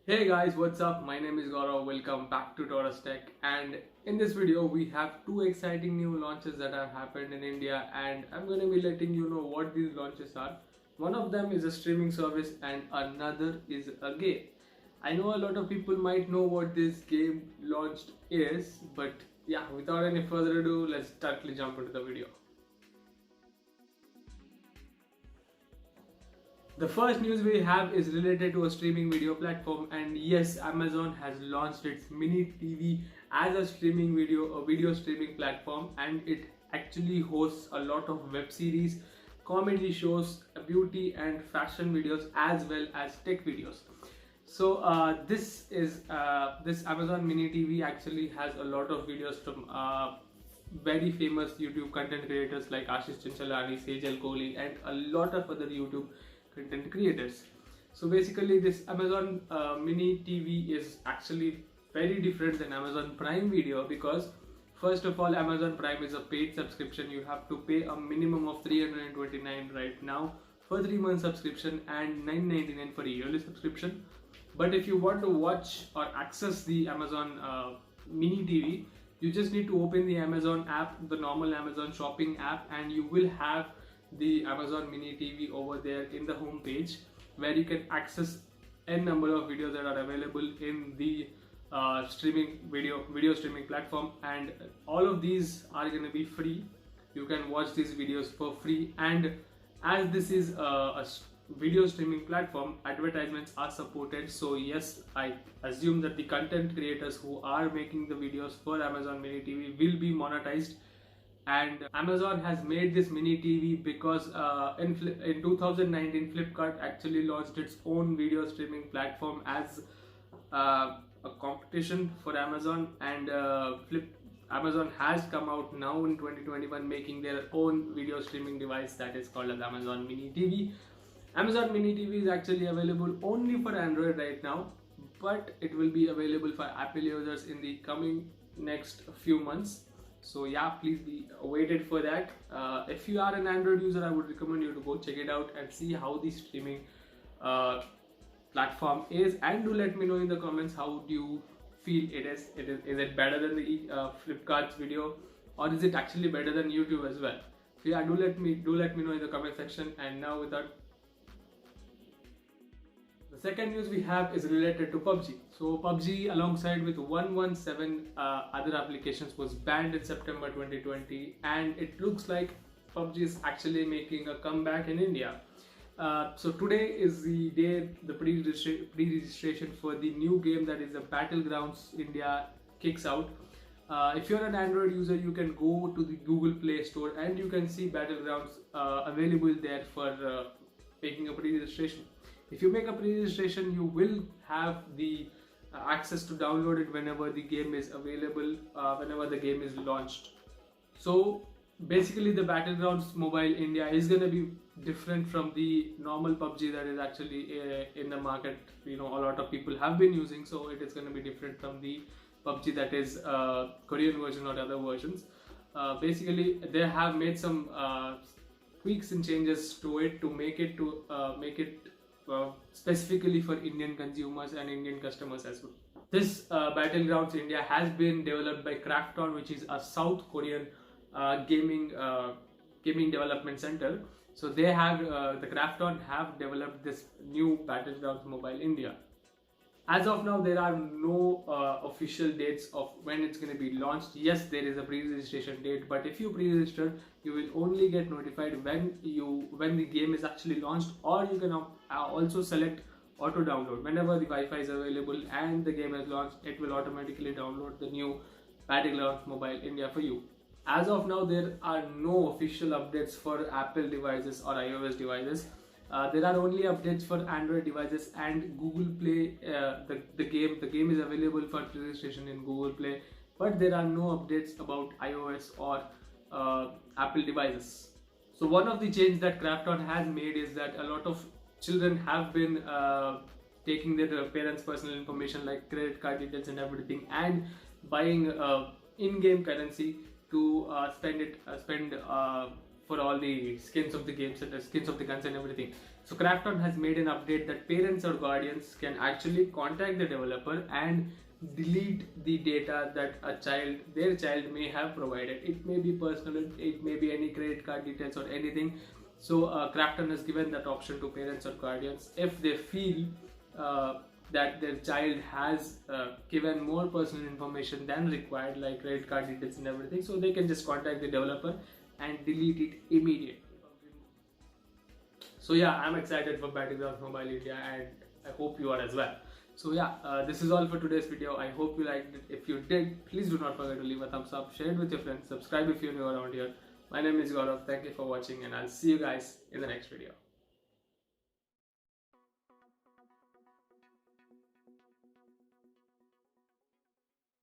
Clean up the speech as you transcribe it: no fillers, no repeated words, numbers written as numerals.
Hey guys, what's up? My name is Gaurav. Welcome back to Taurus Tech. And in this video, we have two exciting new launches that have happened in India, and I'm going to be letting you know what these launches are. One of them is a streaming service, and another is a game. I know a lot of people might know what this game launched is, but yeah, without any further ado, let's directly jump into the video. The first news we have is related to a streaming video platform, and yes, Amazon has launched its mini TV as a video streaming platform, and it actually hosts a lot of web series, comedy shows, beauty and fashion videos, as well as tech videos. So this Amazon mini TV actually has a lot of videos from very famous YouTube content creators like Ashish Chinchalani, Sejal Kohli, and a lot of other YouTube content creators. So basically, this Amazon mini TV is actually very different than Amazon Prime Video because first of all, Amazon Prime is a paid subscription. You have to pay a minimum of $329 right now for 3 months subscription and $9.99 for a yearly subscription. But if you want to watch or access the Amazon mini TV, you just need to open the Amazon app, the normal Amazon shopping app, and you will have the Amazon mini TV over there in the home page where you can access n number of videos that are available in the video streaming platform, and all of these are going to be free. You can watch these videos for free, and as this is a video streaming platform, advertisements are supported. So yes, I assume that the content creators who are making the videos for Amazon mini TV will be monetized. And Amazon has made this mini TV because in 2019 Flipkart actually launched its own video streaming platform as a competition for Amazon, and Amazon has come out now in 2021 making their own video streaming device that is called as Amazon mini TV. Amazon mini TV is actually available only for Android right now, but it will be available for Apple users in the coming next few months. So yeah, please be awaited for that. If you are an Android user, I would recommend you to go check it out and see how the streaming platform is, and do let me know in the comments how do you feel it is. Is it better than the Flipkart's video, or is it actually better than YouTube as well? So yeah, do let me know in the comment section. And now without the second news we have is related to PUBG. So PUBG alongside with 117 other applications was banned in September 2020, and it looks like PUBG is actually making a comeback in India. So today is the day the pre-registration for the new game, that is the Battlegrounds India, kicks out. If you're an Android user, you can go to the Google Play Store and you can see Battlegrounds available there for making a pre-registration. If you make a pre-registration, you will have the access to download it whenever the game is available, whenever the game is launched. So basically, the Battlegrounds Mobile India is going to be different from the normal PUBG that is actually in the market. You know, a lot of people have been using, so it is going to be different from the PUBG that is Korean version or other versions. Basically, they have made some tweaks and changes to it to make it specifically for Indian consumers and Indian customers as well. This Battlegrounds India has been developed by Krafton, which is a South Korean gaming development center. So they have the Krafton have developed this new Battlegrounds Mobile India. As of now, there are no official dates of when it's going to be launched. Yes, there is a pre-registration date, but if you pre-register, you will only get notified when the game is actually launched, or you can also select auto download. Whenever the Wi-Fi is available and the game is launched, it will automatically download the new Battlegrounds Mobile India for you. As of now, there are no official updates for Apple devices or iOS devices. There are only updates for Android devices and Google Play. The game is available for registration in Google Play, but there are no updates about iOS or Apple devices. So one of the changes that Krafton has made is that a lot of children have been taking their parents' personal information like credit card details and everything, and buying in-game currency to spend for all the skins of the games and the skins of the guns and everything. So Krafton has made an update that parents or guardians can actually contact the developer and delete the data that their child may have provided. It may be personal, it may be any credit card details or anything. So Krafton has given that option to parents or guardians if they feel that their child has given more personal information than required, like credit card details and everything. So they can just contact the developer and delete it immediately. So yeah, I'm excited for Battlegrounds Mobile India, and I hope you are as well. So yeah, this is all for today's video. I hope you liked it. If you did, please do not forget to leave a thumbs up, share it with your friends, subscribe if you're new around here. My name is Gaurav. Thank you for watching, and I'll see you guys in the next video.